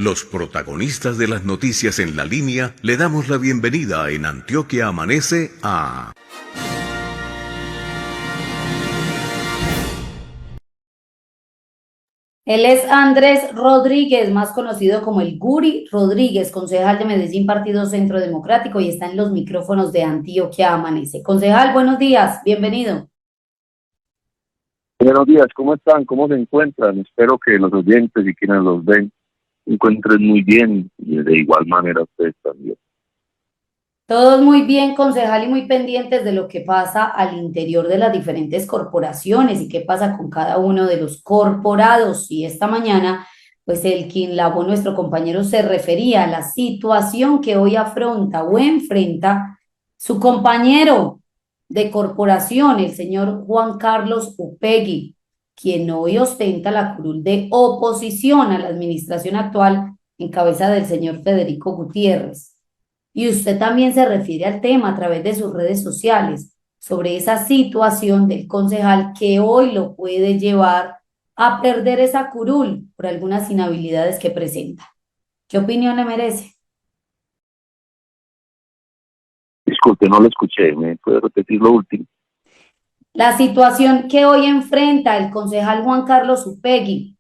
Los protagonistas de las noticias en la línea le damos la bienvenida en Antioquia Amanece a... Él es Andrés Rodríguez, más conocido como el Guri Rodríguez, concejal de Medellín, Partido Centro Democrático, y está en los micrófonos de Antioquia Amanece. Concejal, buenos días, bienvenido. Buenos días, ¿cómo están? ¿Cómo se encuentran? Espero que los oyentes y quienes los ven se encuentren muy bien y de igual manera ustedes también. Todos muy bien, concejal, y muy pendientes de lo que pasa al interior de las diferentes corporaciones y qué pasa con cada uno de los corporados. Y esta mañana, pues el quien lavó nuestro compañero se refería a la situación que hoy afronta o enfrenta su compañero de corporación, el señor Juan Carlos Upegui, quien hoy ostenta la curul de oposición a la administración actual en cabeza del señor Federico Gutiérrez. Y usted también se refiere al tema a través de sus redes sociales sobre esa situación del concejal que hoy lo puede llevar a perder esa curul por algunas inhabilidades que presenta. ¿Qué opinión le merece? Disculpe, no lo escuché, ¿me puede repetir lo último? La situación que hoy enfrenta el concejal Juan Carlos Upegui,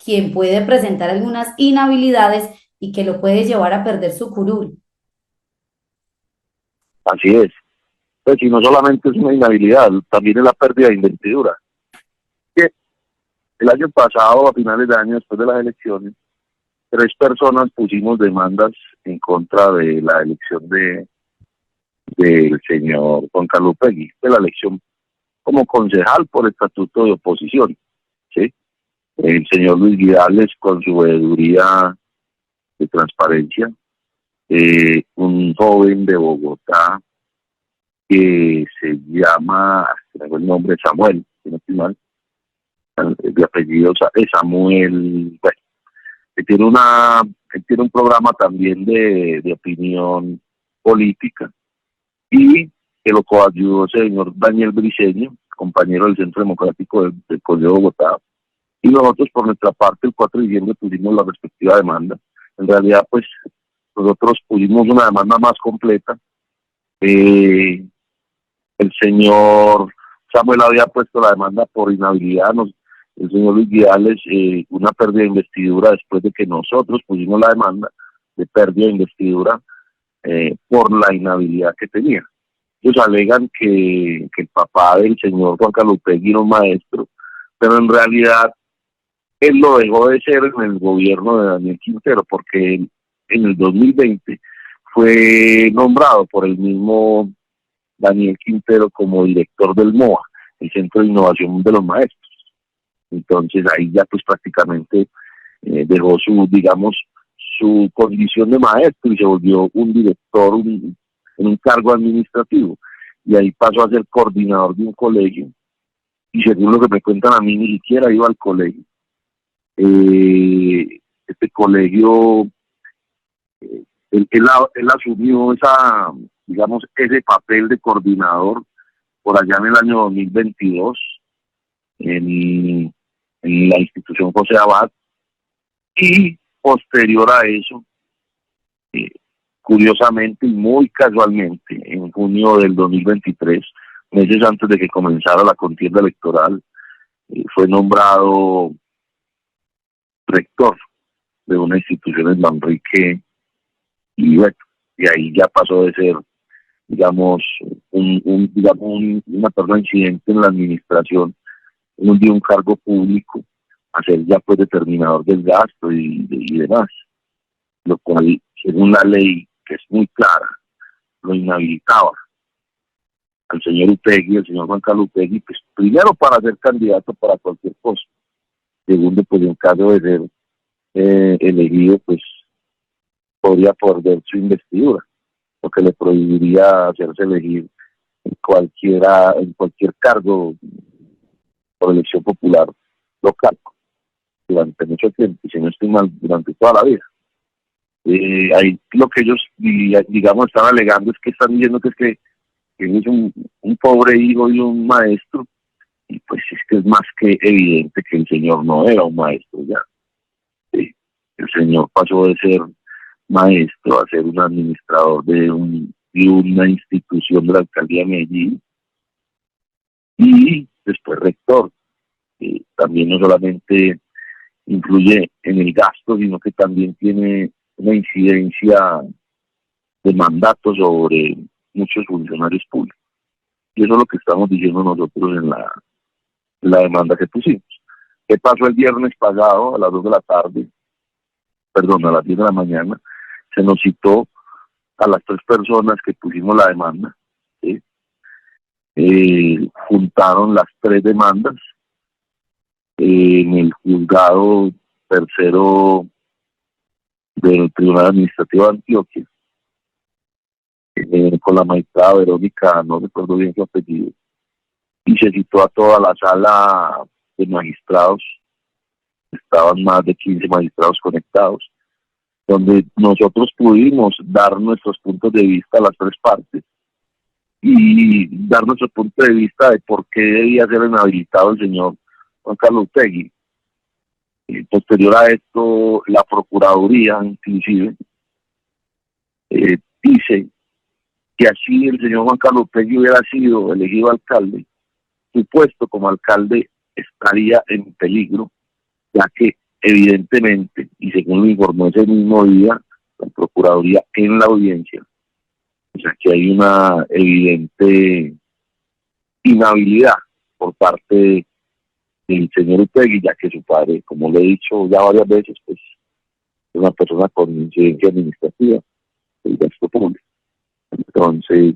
quien puede presentar algunas inhabilidades y que lo puede llevar a perder su curul. Así es. Pues si no solamente es una inhabilidad, también es la pérdida de investidura. Que el año pasado, a finales de año, después de las elecciones, 3 personas pusimos demandas en contra de la elección del señor Juan Carlos Upegui, de la elección como concejal por estatuto de oposición, ¿sí? El señor Luis Vidales, con su veeduría de transparencia, un joven de Bogotá que se llama, tengo el nombre, Samuel, si no estoy mal, de apellido Samuel, bueno, que tiene un programa también de opinión política, y que lo coayudó el señor Daniel Briceño, compañero del Centro Democrático del Colegio de Bogotá. Y nosotros, por nuestra parte, el 4 de diciembre pusimos la respectiva demanda. En realidad, pues, nosotros pusimos una demanda más completa. El señor Samuel había puesto la demanda por inhabilidad, el señor Luis Vidales una pérdida de investidura después de que nosotros pusimos la demanda de pérdida de investidura por la inhabilidad que tenía. Ellos alegan que el papá del señor Juan Carlos Upegui era un maestro, pero en realidad él lo dejó de ser en el gobierno de Daniel Quintero, porque en el 2020 fue nombrado por el mismo Daniel Quintero como director del MOA, el Centro de Innovación de los Maestros. Entonces ahí ya pues prácticamente dejó su condición de maestro y se volvió un director en un cargo administrativo, y ahí pasó a ser coordinador de un colegio, y según lo que me cuentan a mí, ni siquiera iba al colegio. Este colegio, él asumió ese papel de coordinador por allá en el año 2022 en la institución José Abad, y posterior a eso, curiosamente y muy casualmente, en junio del 2023, meses antes de que comenzara la contienda electoral, fue nombrado rector de una institución en Manrique, y bueno, y ahí ya pasó de ser, una persona incidente en la administración, de un cargo público, a ser ya pues determinador del gasto y demás, lo cual, según la ley, que es muy clara, lo inhabilitaba al señor Upegui, el señor Juan Carlos Upegui, pues primero para ser candidato para cualquier cosa, segundo, pues en caso de ser elegido, pues podría perder su investidura, lo que le prohibiría hacerse elegir en cualquier cargo por elección popular local durante mucho tiempo, y si no estoy mal, durante toda la vida. Ahí lo que ellos, están alegando es que están diciendo que él es un pobre hijo de un maestro, y pues es que es más que evidente que el señor no era un maestro ya. Sí. El señor pasó de ser maestro a ser un administrador de una institución de la alcaldía de Medellín y después rector. También no solamente influye en el gasto, sino que también tiene una incidencia de mandato sobre muchos funcionarios públicos. Y eso es lo que estamos diciendo nosotros en la demanda que pusimos. ¿Qué pasó el viernes pasado a las 2 de la tarde? Perdón, a las 10 de la mañana, se nos citó a las 3 personas que pusimos la demanda. ¿Sí? Juntaron las 3 demandas en el juzgado tercero del Tribunal Administrativo de Antioquia, con la magistrada Verónica, no recuerdo bien su apellido, y se citó a toda la sala de magistrados. Estaban más de 15 magistrados conectados, donde nosotros pudimos dar nuestros puntos de vista a las 3 partes y dar nuestro punto de vista de por qué debía ser inhabilitado el señor Juan Carlos Upegui. Posterior a esto, la Procuraduría, inclusive, dice que así el señor Juan Carlos Upegui hubiera sido elegido alcalde, su puesto como alcalde estaría en peligro, ya que evidentemente, y según lo informó ese mismo día, la Procuraduría en la audiencia, o sea que hay una evidente inhabilidad por parte del señor Upegui, ya que su padre, como le he dicho ya varias veces, pues es una persona con incidencia administrativa del gasto público. Entonces,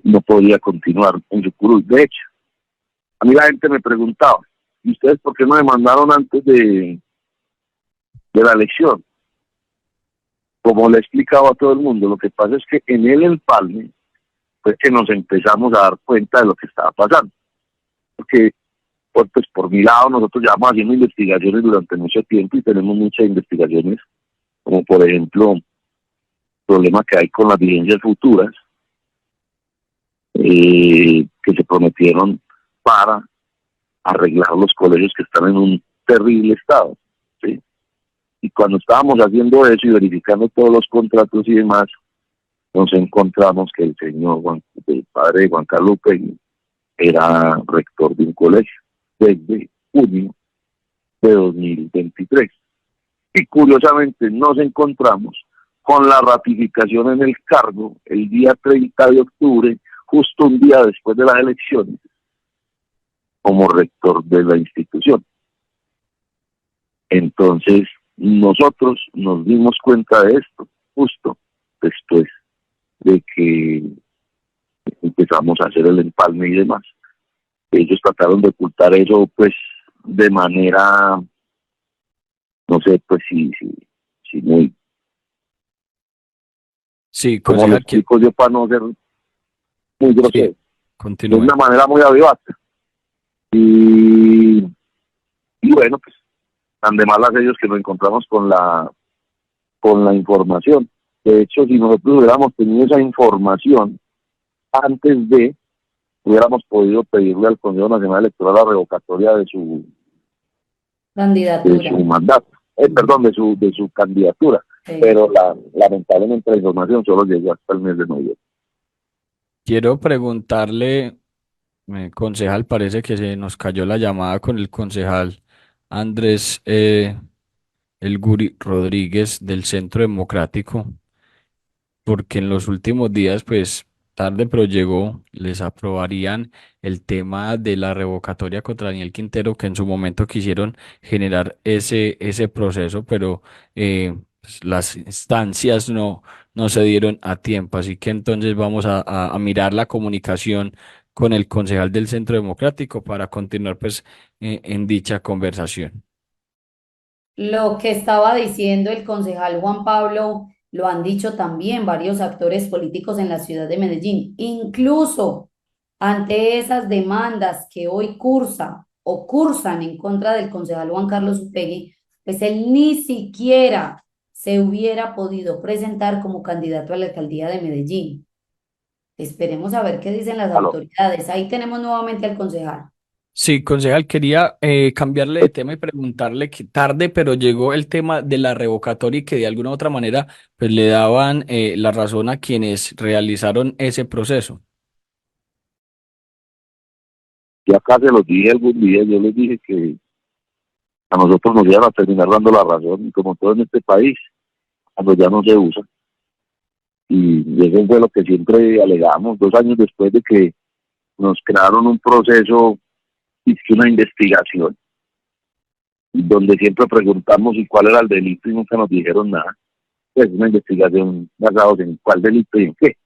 no podía continuar en su curul. De hecho, a mí la gente me preguntaba, ¿y ustedes por qué no demandaron antes de la elección? Como le he explicado a todo el mundo, lo que pasa es que en el empalme fue que nos empezamos a dar cuenta de lo que estaba pasando. Porque, pues por mi lado, nosotros llevamos haciendo investigaciones durante mucho tiempo y tenemos muchas investigaciones, como por ejemplo, el problema que hay con las diligencias futuras, que se prometieron para arreglar los colegios que están en un terrible estado, ¿sí? Y cuando estábamos haciendo eso y verificando todos los contratos y demás, nos encontramos que el señor el padre de Juan Carlos Upegui era rector de un colegio desde junio de 2023. Y curiosamente nos encontramos con la ratificación en el cargo el día 30 de octubre, justo un día después de las elecciones, como rector de la institución. Entonces, nosotros nos dimos cuenta de esto justo después de que empezamos a hacer el empalme y demás. Ellos trataron de ocultar eso, pues, de manera, no sé, pues, sí muy, Sí, como lo concejal, explico yo para no ser muy grosero, sí, de continúe. una manera muy avivada. Y bueno, pues, tan de malas ellos que nos encontramos con la información. De hecho, si nosotros hubiéramos tenido esa información antes hubiéramos podido pedirle al Consejo Nacional Electoral la revocatoria de su Candidatura. mandato, perdón, de su candidatura, Sí. pero lamentablemente la información solo llegó hasta el mes de noviembre. Quiero preguntarle, concejal, parece que se nos cayó la llamada con el concejal Andrés El Guri Rodríguez del Centro Democrático, porque en los últimos días, pues tarde pero llegó, les aprobarían el tema de la revocatoria contra Daniel Quintero, que en su momento quisieron generar ese proceso, pero pues, las instancias no se dieron a tiempo. Así que entonces vamos a mirar la comunicación con el concejal del Centro Democrático para continuar pues en dicha conversación. Lo que estaba diciendo el concejal Juan Pablo lo han dicho también varios actores políticos en la ciudad de Medellín. Incluso ante esas demandas que hoy cursan en contra del concejal Juan Carlos Upegui, pues él ni siquiera se hubiera podido presentar como candidato a la alcaldía de Medellín. Esperemos a ver qué dicen las Aló. autoridades. Ahí tenemos nuevamente al concejal. Sí, concejal, quería cambiarle de tema y preguntarle que tarde, pero llegó el tema de la revocatoria y que de alguna u otra manera pues le daban la razón a quienes realizaron ese proceso. Y acá se los dije algún día, yo les dije que a nosotros nos iban a terminar dando la razón, y como todo en este país, cuando ya no se usa. Y eso fue lo que siempre alegamos, 2 años después de que nos crearon un proceso, hice una investigación, donde siempre preguntamos y cuál era el delito y nunca nos dijeron nada. Pues una investigación basada en cuál delito y en qué.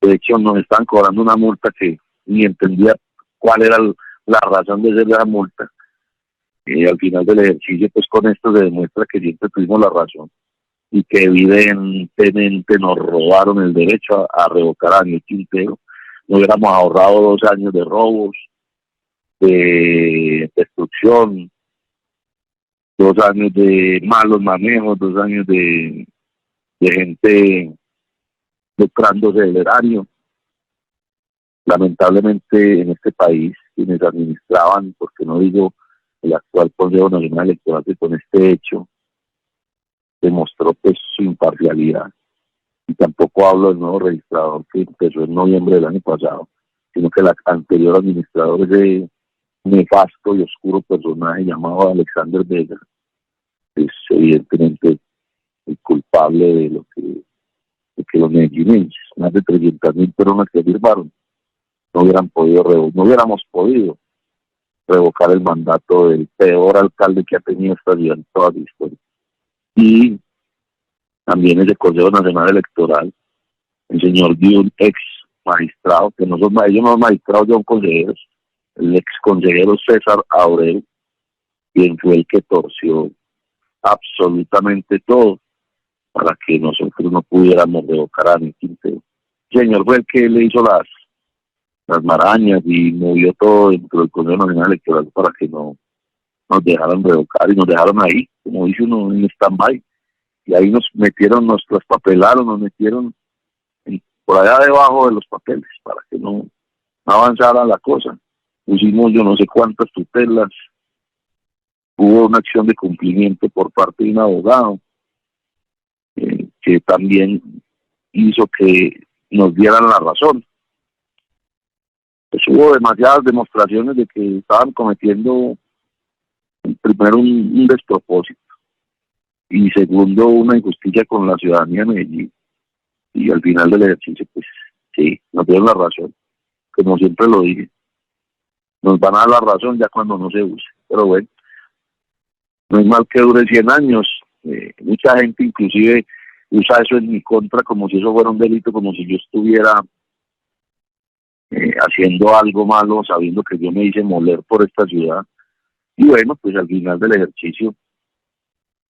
De hecho, nos estaban cobrando una multa que ni entendía cuál era la razón de ser la multa. Y al final del ejercicio, pues con esto se demuestra que siempre tuvimos la razón y que evidentemente nos robaron el derecho a revocar a Daniel Quintero. Nos hubiéramos ahorrado 2 años de robos, de destrucción, 2 años de malos manejos, 2 años de gente lucrándose del erario. Lamentablemente en este país, quienes administraban, porque no digo el actual Consejo Nacional Electoral, que con este hecho demostró pues su imparcialidad. Y tampoco hablo del nuevo registrador que empezó en noviembre del año pasado, sino que el anterior administrador, ese nefasto y oscuro personaje llamado Alexander Vega, es evidentemente el culpable de que los medellinenses, más de 300.000 personas que firmaron, no hubiéramos podido revocar el mandato del peor alcalde que ha tenido esta ciudad en toda la historia. Y también ese Consejo Nacional Electoral, el señor un ex magistrado, que no son, ellos no son magistrados, son consejeros, el ex consejero César Aurel, quien fue el que torció absolutamente todo para que nosotros no pudiéramos revocar a Daniel Quintero. El señor fue el que le hizo las marañas y movió todo dentro del Consejo Nacional Electoral para que no nos dejaran revocar y nos dejaron ahí, como dice uno, en stand-by. Y ahí nos metieron, nos traspapelaron, nos metieron por allá debajo de los papeles para que no avanzara la cosa. Pusimos yo no sé cuántas tutelas, hubo una acción de cumplimiento por parte de un abogado que también hizo que nos dieran la razón. Pues hubo demasiadas demostraciones de que estaban cometiendo primero un despropósito y segundo una injusticia con la ciudadanía de Medellín, y al final del ejercicio pues sí, nos dieron la razón, como siempre lo dije, nos van a dar la razón ya cuando no se use, pero bueno, no es mal que dure 100 años, mucha gente inclusive usa eso en mi contra como si eso fuera un delito, como si yo estuviera haciendo algo malo sabiendo que yo me hice moler por esta ciudad. Y bueno, pues al final del ejercicio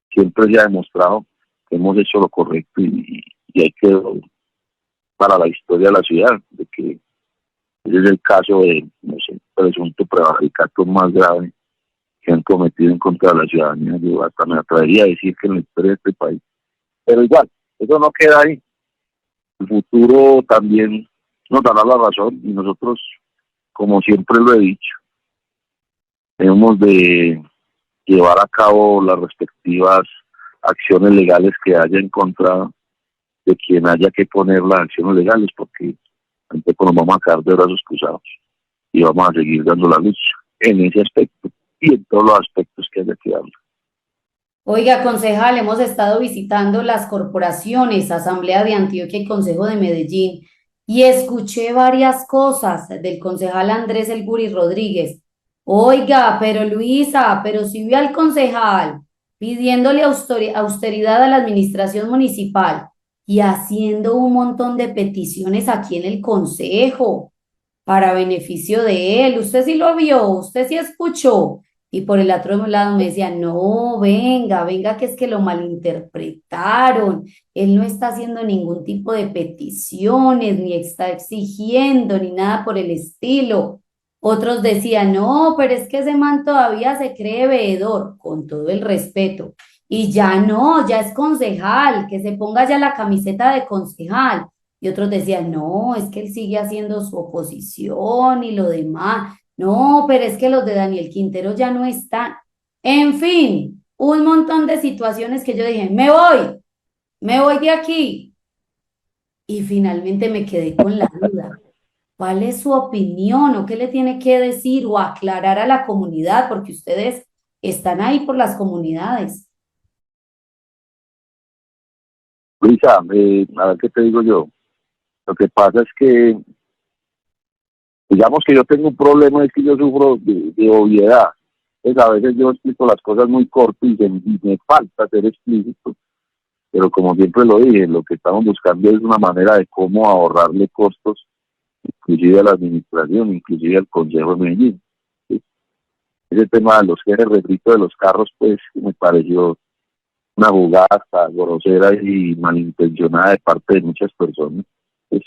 siempre se ha demostrado que hemos hecho lo correcto y hay que para la historia de la ciudad, de que ese es el caso de, no sé, presunto prevaricato más grave que han cometido en contra de la ciudadanía. Yo hasta me atrevería a decir que en la historia de este país. Pero igual, eso no queda ahí. El futuro también nos dará la razón y nosotros, como siempre lo he dicho, debemos de llevar a cabo las respectivas acciones legales que haya en contra de quien haya que poner las acciones legales, porque tampoco nos vamos a quedar de brazos cruzados y vamos a seguir dando la lucha en ese aspecto y en todos los aspectos que haya que darle. Oiga, concejal, hemos estado visitando las corporaciones, Asamblea de Antioquia y Consejo de Medellín, y escuché varias cosas del concejal Andrés El Guri Rodríguez. Oiga, pero Luisa, pero si vio al concejal pidiéndole austeridad a la administración municipal y haciendo un montón de peticiones aquí en el consejo para beneficio de él. Usted sí lo vio, usted sí escuchó. Y por el otro lado me decía, no, venga, venga, que es que lo malinterpretaron. Él no está haciendo ningún tipo de peticiones, ni está exigiendo, ni nada por el estilo. Otros decían, no, pero es que ese man todavía se cree veedor, con todo el respeto. Y ya no, ya es concejal, que se ponga ya la camiseta de concejal. Y otros decían, no, es que él sigue haciendo su oposición y lo demás. No, pero es que los de Daniel Quintero ya no están. En fin, un montón de situaciones que yo dije, me voy de aquí. Y finalmente me quedé con la duda. ¿Cuál es su opinión o qué le tiene que decir o aclarar a la comunidad? Porque ustedes están ahí por las comunidades. Luisa, a ver qué te digo yo. Lo que pasa es que, digamos que yo tengo un problema, es que yo sufro de obviedad. Pues a veces yo explico las cosas muy corto y me falta ser explícito, pero como siempre lo dije, lo que estamos buscando es una manera de cómo ahorrarle costos, inclusive a la administración, inclusive al Consejo de Medellín. ¿Sí? Ese tema de los jefes refritos de los carros, pues me pareció una jugada hasta grosera y malintencionada de parte de muchas personas. Pues,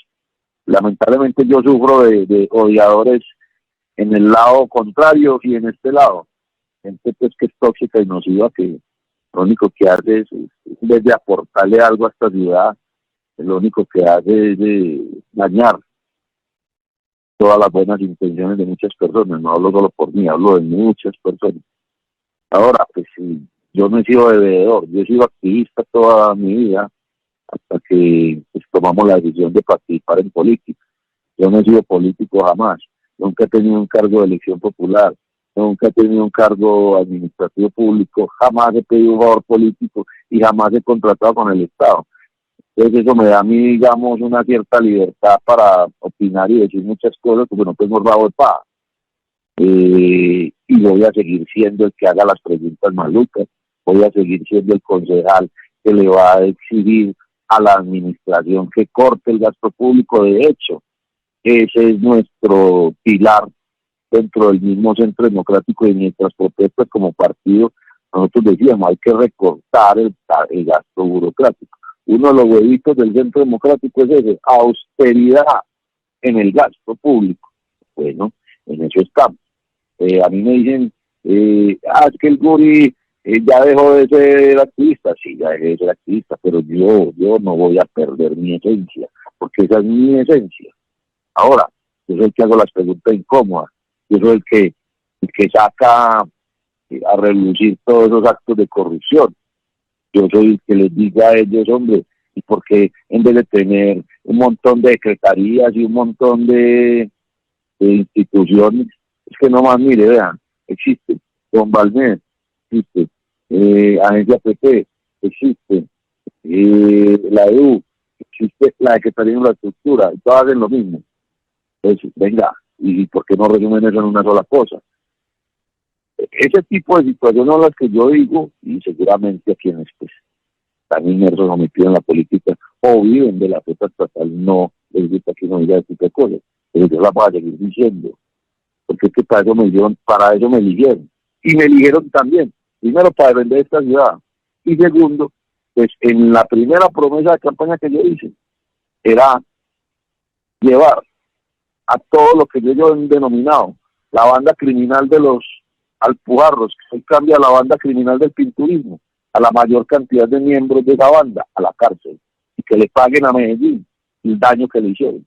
lamentablemente yo sufro de odiadores en el lado contrario y en este lado. Gente pues que es tóxica y nociva, que lo único que hace en vez de aportarle algo a esta ciudad, lo único que hace es dañar todas las buenas intenciones de muchas personas. No hablo solo por mí, hablo de muchas personas. Ahora, pues sí, yo no he sido bebedor, yo he sido activista toda mi vida hasta que pues, tomamos la decisión de participar en política. Yo no he sido político jamás, nunca he tenido un cargo de elección popular, nunca he tenido un cargo administrativo público, jamás he pedido un favor político y jamás he contratado con el Estado. Entonces eso me da a mí, digamos, una cierta libertad para opinar y decir muchas cosas porque no tengo rabo de paja. Y voy a seguir siendo el que haga las preguntas malucas, voy a seguir siendo el concejal que le va a exigir a la administración que corte el gasto público. De hecho, ese es nuestro pilar dentro del mismo Centro Democrático y nuestras protestas como partido. Nosotros decíamos, hay que recortar el gasto burocrático. Uno de los huevitos del Centro Democrático es ese, austeridad en el gasto público. Bueno, en eso estamos. A mí me dicen, es que el Guri ya dejó de ser activista. Sí, ya dejé de ser activista, pero yo no voy a perder mi esencia, porque esa es mi esencia. Ahora, yo soy el que hago las preguntas incómodas, yo soy el que saca a relucir todos esos actos de corrupción. Yo soy el que les diga a ellos, hombre, y porque en vez de tener un montón de secretarías y un montón de instituciones, es que nomás mire, vean, existe Don Balmet, existe Agencia PP, existe la EU, existe la Secretaría de Infraestructura, y todas hacen lo mismo. Entonces, venga, ¿y por qué no resumen eso en una sola cosa? Ese tipo de situaciones son las que yo digo, y seguramente a quienes pues están inmersos o metidos en la política o viven de la flota estatal no les gusta que uno diga ese tipo de cosas, pero yo las voy a seguir diciendo, porque es que para eso me eligieron, y me eligieron también, primero para defender esta ciudad, y segundo, pues en la primera promesa de campaña que yo hice, era llevar a todo lo que yo he denominado la banda criminal de los alpujarros, que hoy cambia a la banda criminal del pinturismo, a la mayor cantidad de miembros de esa banda, a la cárcel, y que le paguen a Medellín el daño que le hicieron.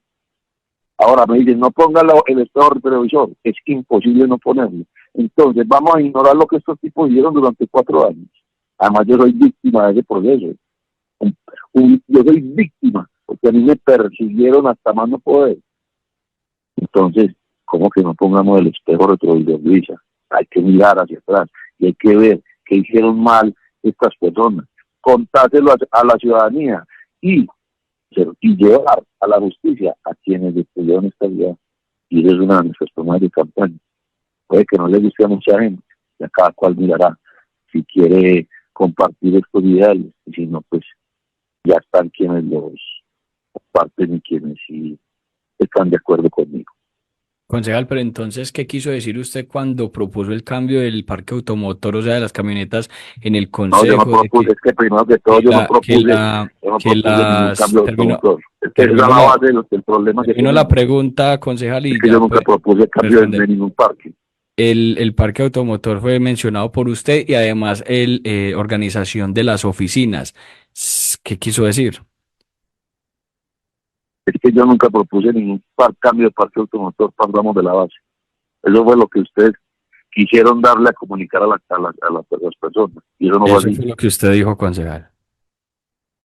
Ahora me dicen, no ponga el espejo retrovisor, es imposible no ponerlo. Entonces vamos a ignorar lo que estos tipos hicieron durante 4 años. Además yo soy víctima de ese proceso. Yo soy víctima, porque a mí me persiguieron hasta más no poder. Entonces, ¿cómo que no pongamos el espejo retrovisor, Luisa? Hay que mirar hacia atrás y hay que ver qué hicieron mal estas personas, contárselo a la ciudadanía y llevar a la justicia a quienes destruyeron esta vida. Y eso es una de nuestras tomas de campaña. Puede que no le guste a mucha gente, ya cada cual mirará si quiere compartir estos ideales, y si no, pues ya están quienes los comparten y quienes sí están de acuerdo conmigo. Concejal, pero entonces, ¿qué quiso decir usted cuando propuso el cambio del parque automotor, o sea, de las camionetas en el No, yo no consejo, de propuse, es que primero que todo yo no propuse ningún cambio de automotor. Es que esa es la base del problema que termino tenemos. la pregunta, concejal, Es y que ya yo nunca puede propuse cambio responder. de ningún parque. El parque automotor fue mencionado por usted y además el organización de las oficinas. ¿Qué quiso decir? Es que yo nunca propuse ningún cambio de parque automotor, partamos de la base. Eso fue lo que ustedes quisieron darle a comunicar a las personas. Y eso no fue Eso así. fue lo que usted dijo, concejal.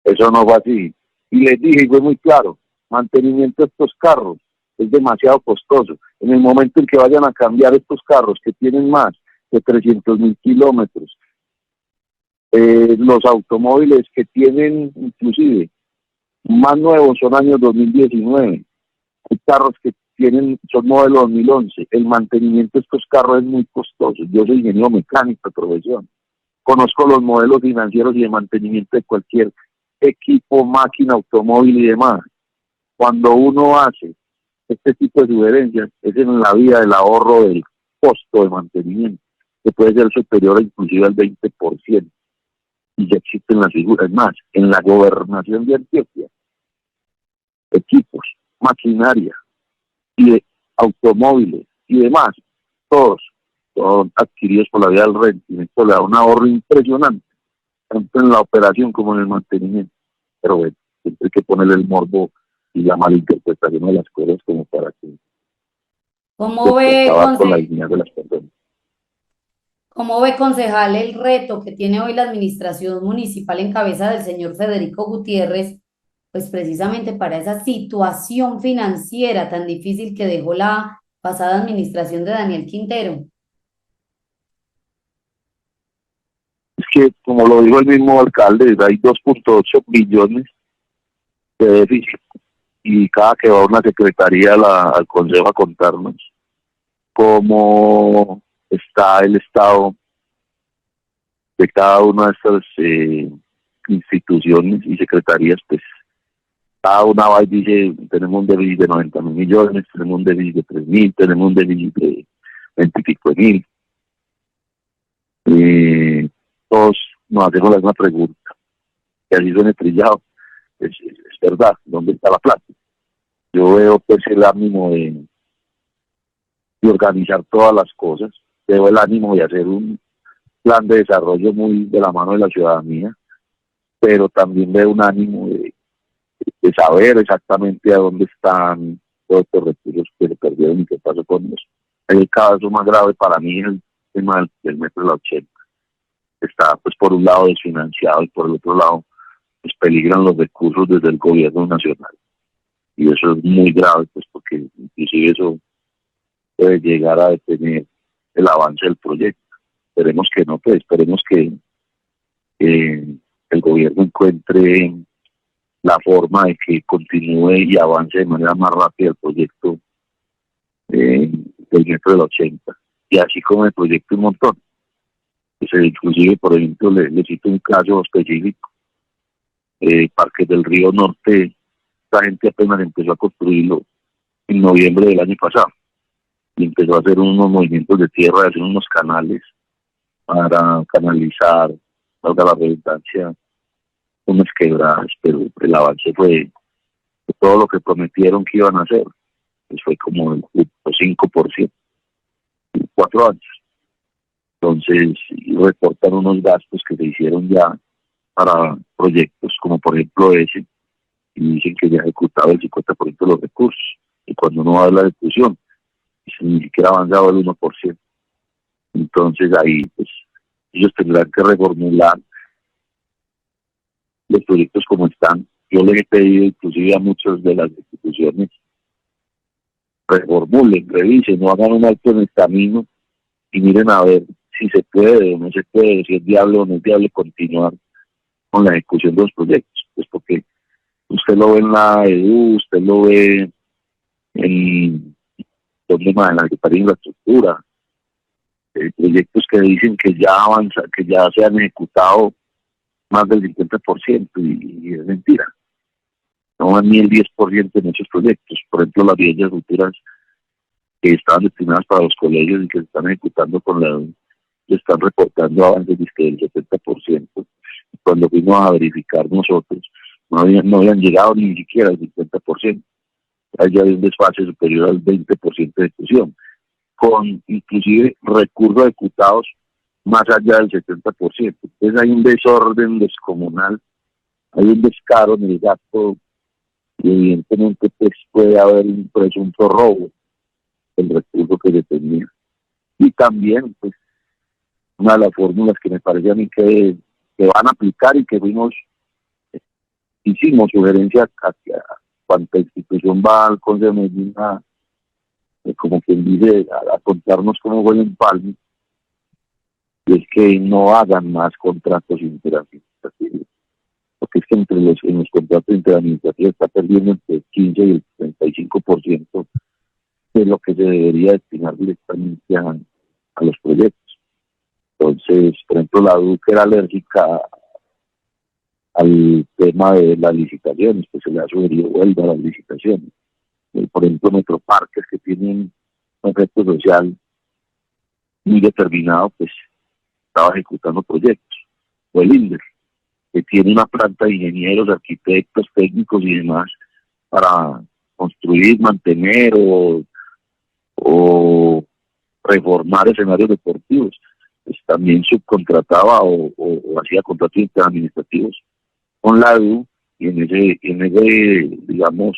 Eso no fue así. Y les dije, y fue muy claro, mantenimiento de estos carros es demasiado costoso. En el momento en que vayan a cambiar estos carros que tienen más de 300.000 kilómetros, los automóviles que tienen inclusive más nuevos son años 2019, hay carros que son modelo 2011, el mantenimiento de estos carros es muy costoso. Yo soy ingeniero mecánico de profesión, conozco los modelos financieros y de mantenimiento de cualquier equipo, máquina, automóvil y demás. Cuando uno hace este tipo de sugerencias, es en la vía del ahorro del costo de mantenimiento, que puede ser superior inclusive al 20%. Y ya existen las figuras más. En la gobernación de Antioquia, equipos, maquinaria y de automóviles y demás, todos son adquiridos por la vía del renting. Esto le da un ahorro impresionante, tanto en la operación como en el mantenimiento. Pero bueno, siempre hay que ponerle el morbo y la malinterpretación de las cosas como para que ¿Cómo ve, acabar con la dignidad de las personas. cómo ve, concejal, el reto que tiene hoy la administración municipal en cabeza del señor Federico Gutiérrez, pues precisamente para esa situación financiera tan difícil que dejó la pasada administración de Daniel Quintero? Es que, como lo dijo el mismo alcalde, hay 2.8 billones de déficit y cada que va una secretaría al Consejo a contarnos cómo está el estado de cada una de estas instituciones y secretarías, pues cada una va y dice, tenemos un déficit de 90.000 millones, tenemos un déficit de 3.000, tenemos un déficit de 25.000. Todos nos hacemos la misma pregunta, que así suene trillado, es verdad, ¿dónde está la plata? Yo veo pues el ánimo de organizar todas las cosas, veo el ánimo de hacer un plan de desarrollo muy de la mano de la ciudadanía, pero también veo un ánimo de saber exactamente a dónde están todos estos recursos que se perdieron y qué pasó con ellos. El caso más grave para mí es el tema del metro de la 80. Está pues por un lado desfinanciado y por el otro lado pues peligran los recursos desde el gobierno nacional. Y eso es muy grave, pues porque inclusive eso puede llegar a detener el avance del proyecto. Esperemos que no, pues esperemos que el gobierno encuentre la forma de que continúe y avance de manera más rápida el proyecto del metro del 80. Y así como el proyecto un montón. Pues, inclusive, por ejemplo, le cito un caso específico. Parques del Río Norte, esta gente apenas empezó a construirlo en noviembre del año pasado. Y empezó a hacer unos movimientos de tierra, a hacer unos canales para canalizar, valga la redundancia, unas quebradas, pero el avance fue de todo lo que prometieron que iban a hacer, pues fue como el 5% en 4 años. Entonces, reportan unos gastos que se hicieron ya para proyectos como por ejemplo ese, y dicen que ya ha ejecutado el 50% de los recursos, y cuando uno va a ver la ejecución, ni siquiera ha avanzado el 1%. Entonces ahí pues ellos tendrán que reformular los proyectos como están. Yo les he pedido inclusive a muchas de las instituciones, reformulen, revisen, no hagan un alto en el camino y miren a ver si se puede o no se puede, si es viable o no es viable continuar con la ejecución de los proyectos. Pues porque usted lo ve en la EDU, usted lo ve en la Secretaría de Infraestructura, proyectos que dicen que ya avanza, que ya se han ejecutado más del 50% y es mentira. No van ni el 10% en esos proyectos. Por ejemplo, las villas futuras que estaban destinadas para los colegios y que se están ejecutando con se están reportando avances del 70%. Cuando fuimos a verificar nosotros, no habían llegado ni siquiera al 50%. Hay ya un desfase superior al 20% de ejecución, con inclusive recursos ejecutados más allá del 70%. Entonces hay un desorden descomunal, hay un descaro en el gasto y evidentemente pues puede haber un presunto robo el recurso que se tenía. Y también, pues, una de las fórmulas que me parece a mí que van a aplicar y que hicimos sugerencia hacia cuanta institución va al Consejo de Medellín como quien dice, a contarnos cómo fue el empalme, y es que no hagan más contratos interadministrativos, porque es que en los contratos interadministrativos está perdiendo entre el 15 y el 35% de lo que se debería destinar directamente a los proyectos. Entonces, por ejemplo, la DUC era alérgica al tema de las licitaciones, pues se le ha sugerido vuelva a las licitaciones. Por ejemplo, Metroparques, que tienen un efecto social muy determinado, pues estaba ejecutando proyectos. O el INDER, que tiene una planta de ingenieros, arquitectos, técnicos y demás para construir, mantener o reformar escenarios deportivos, pues también subcontrataba o hacía contratos interadministrativos con la DU, y en ese, digamos,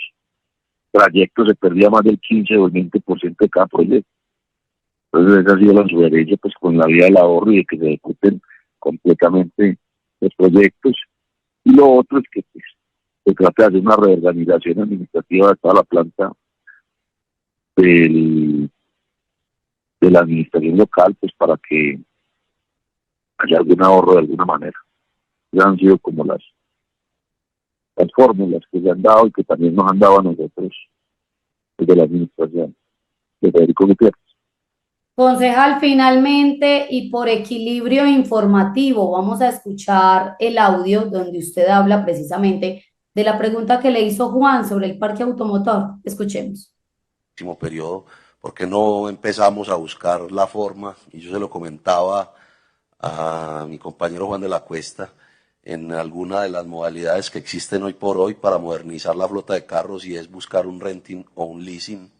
trayecto se perdía más del 15 o el 20% de cada proyecto. Entonces esa ha sido la sugerencia, pues, con la vía del ahorro y de que se ejecuten completamente los proyectos. Y lo otro es que, pues, se trata de hacer una reorganización administrativa de toda la planta de la administración local, pues, para que haya algún ahorro de alguna manera. Ya han sido como las fórmulas que se han dado y que también nos han dado a nosotros desde la administración de Federico Gutiérrez. Concejal, finalmente, y por equilibrio informativo, vamos a escuchar el audio donde usted habla precisamente de la pregunta que le hizo Juan sobre el parque automotor. Escuchemos. Último periodo, ¿por qué no empezamos a buscar la forma? Y yo se lo comentaba a mi compañero Juan de la Cuesta, en alguna de las modalidades que existen hoy por hoy para modernizar la flota de carros, y es buscar un renting o un leasing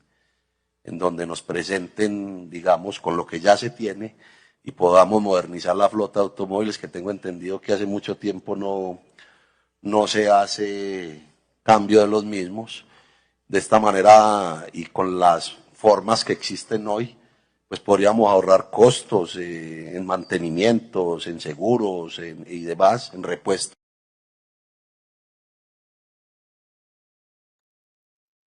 en donde nos presenten, digamos, con lo que ya se tiene y podamos modernizar la flota de automóviles, que tengo entendido que hace mucho tiempo no se hace cambio de los mismos. De esta manera y con las formas que existen hoy, pues podríamos ahorrar costos en mantenimientos, en seguros y demás, en repuestos.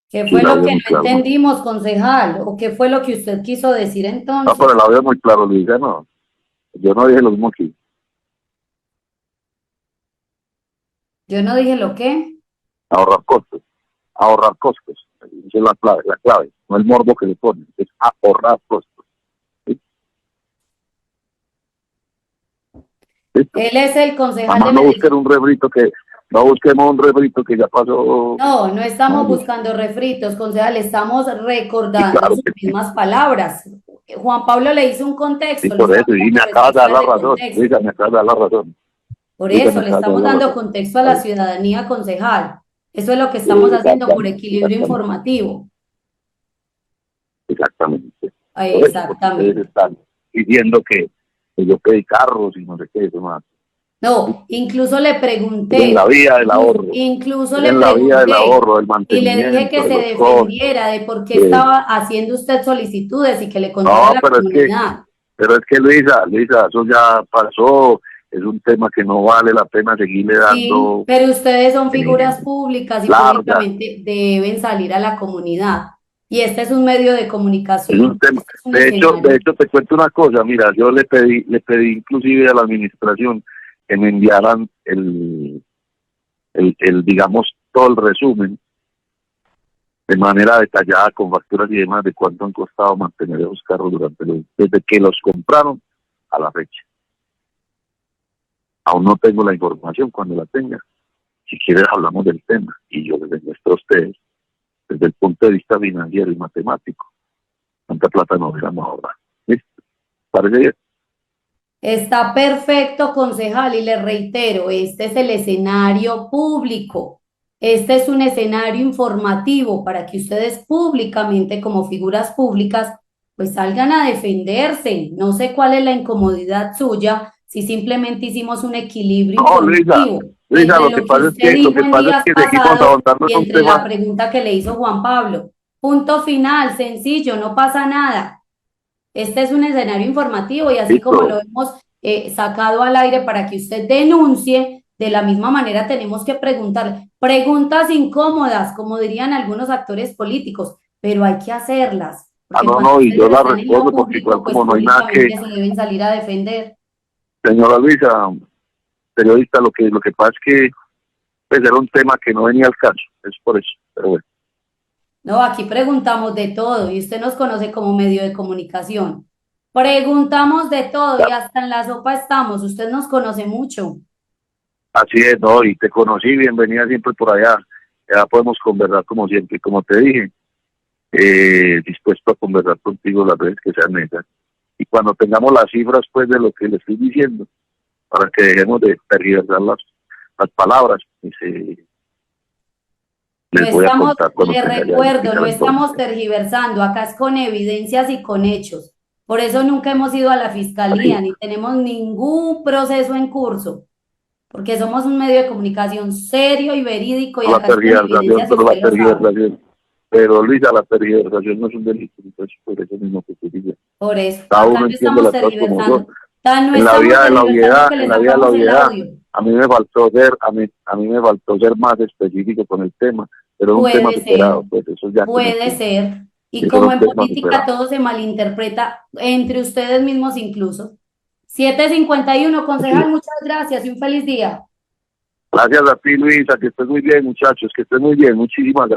¿Qué fue Sí, lo la que veo muy no claro. entendimos, concejal? ¿O qué fue lo que usted quiso decir No, entonces? pero la veo muy claro, Luisa, no. Yo no dije lo mismo aquí. Yo no dije lo que. Ahorrar costos. Ahorrar costos. Esa es la clave. No el morbo que le ponen, es ahorrar costos. ¿Sí? ¿Listo? Él es el concejal Además, de no Medellín. no busquemos un refrito que ya pasó. No estamos No, buscando refritos, concejal, estamos sí, recordando claro sus que sí. mismas palabras. Juan Pablo le hizo un Sí, contexto, le por eso. estamos Y me dando acabas de respuesta dar a la ese razón. contexto. Luisa, me acabas de dar la razón. Por Luisa, eso me le acabas de dar estamos la dando razón. contexto a la ciudadanía, concejal. Eso es lo que Sí, estamos haciendo por equilibrio exactamente. informativo. Exactamente. Ay, Por eso, porque ustedes exactamente. están diciendo que yo pedí carros y no sé qué, eso más. No, incluso le Es en la pregunté, vía del ahorro. incluso Es le en la vía del pregunté ahorro, del y le dije que mantenimiento, de se los costos. defendiera de por qué de- estaba haciendo usted solicitudes y que le contara a No, la comunidad. pero es que Luisa, eso ya pasó. Es un tema que no vale la pena seguirle Sí, dando pero ustedes son eh, figuras públicas y largas. públicamente deben salir a la comunidad. Y este es un medio de Es un comunicación, tema. este es un De escenario. hecho, te cuento una cosa. Mira, yo le pedí inclusive a la administración que me enviaran digamos, todo el resumen de manera detallada, con facturas y demás, de cuánto han costado mantener esos carros desde que los compraron a la fecha. Aún no tengo la información. Cuando la tenga, si quieres hablamos del tema, y yo les muestro a ustedes desde el punto de vista financiero y matemático cuánta plata nos hubiéramos ahorrado. ¿Listo? ¿Parece bien? Está perfecto, concejal, y le reitero, este es el escenario público. Este es un escenario informativo para que ustedes públicamente, como figuras públicas, pues salgan a defenderse. No sé cuál es la incomodidad suya, si simplemente hicimos un equilibrio No, Luisa, informativo Luisa, entre lo que lo que pasa es usted que, dijo en días seguimos pasados ahondando y en un entre la tema. pregunta que le hizo Juan Pablo. punto final, sencillo, no pasa nada. Este es un escenario informativo y así Listo. como lo hemos sacado al aire para que usted denuncie, de la misma manera tenemos que preguntar preguntas incómodas, como dirían algunos actores políticos, pero hay que hacerlas, porque No, cuando no, y ustedes yo la están en lo respondo porque igual público, pues como no hay nada que, públicamente se deben salir a defender. señora Luisa, periodista, lo que pasa es que pues era un tema que no venía al caso, es por eso, pero bueno. No, aquí preguntamos de todo y usted nos conoce como medio de comunicación. Preguntamos de todo y hasta en la sopa estamos. Usted nos conoce mucho. Así es, no, y te conocí, bienvenida siempre por allá. Ya podemos conversar como siempre, como te dije, dispuesto a conversar contigo las veces que sean necesarias. Y cuando tengamos las cifras, pues, de lo que le estoy diciendo, para que dejemos de tergiversar las palabras, y No les voy a estamos, contar cuando le tenga ya recuerdo, no la estamos información. tergiversando, acá es con evidencias y con hechos. Por eso nunca hemos ido a la fiscalía ni tenemos ningún proceso en curso, porque somos un medio de comunicación serio y verídico y La acá es con tergiversación, evidencias y pero la usted lo sabe. tergiversación. Pero Luisa, la tergiversación no es un delito, entonces por eso mismo que te digo. Por eso, Cada acá uno no entiende estamos las cosas como son. tergiversando. Tan no En la estamos vida de la tergiversando obviedad, que le en la vida de la sacamos el obviedad, audio. a mí me faltó ser más específico con el tema, pero es un tema Puede ser, superado, pues eso ya como puede que ser. Y eso era como un en tema política superado. todo se malinterpreta entre ustedes mismos incluso. 7:51, Así concejal, es. muchas gracias y un feliz día. Gracias a ti, Luisa, que estés muy bien, muchachos, que estés muy bien, muchísimas gracias.